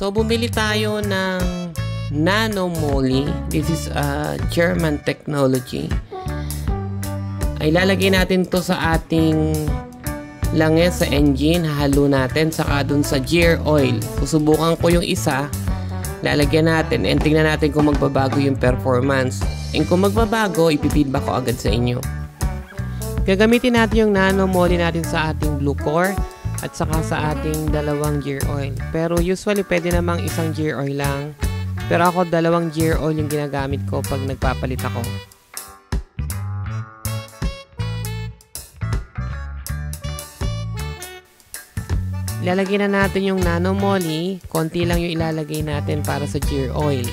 So, bumili tayo ng Nano Moly. This is a German technology. Ay lalagay natin to sa ating langis sa engine. Hahalo natin saka dun sa gear oil. Susubukan ko yung isa. Lalagyan natin and tingnan natin kung magbabago yung performance. And kung magbabago, ipipeedback ko agad sa inyo. Gagamitin natin yung Nano Moly natin sa ating blue core at saka sa ating dalawang gear oil. Pero usually pwede namang isang gear oil lang. Pero ako dalawang gear oil yung ginagamit ko pag nagpapalit ako. Ilalagay na natin yung Nano Moly. Konti lang yung ilalagay natin para sa gear oil.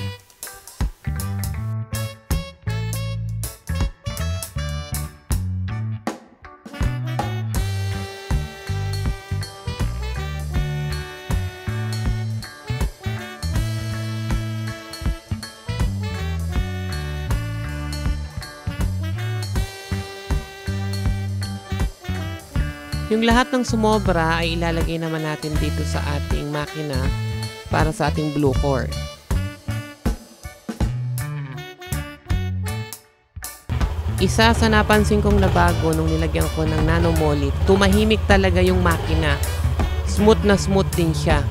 Yung lahat ng sumobra ay ilalagay naman natin dito sa ating makina para sa ating blue core. Isa sa napansin kong nabago nung nilagyan ko ng Nano Moly, tumahimik talaga yung makina. Smooth na smooth din siya.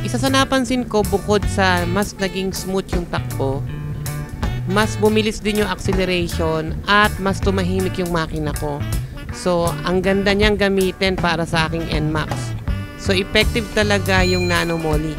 Isa sa napansin ko bukod sa mas naging smooth yung takbo, mas bumilis din yung acceleration at mas tumahimik yung makina ko. So, ang ganda niyang gamitin para sa aking NMAX. So, effective talaga yung Nano Moly.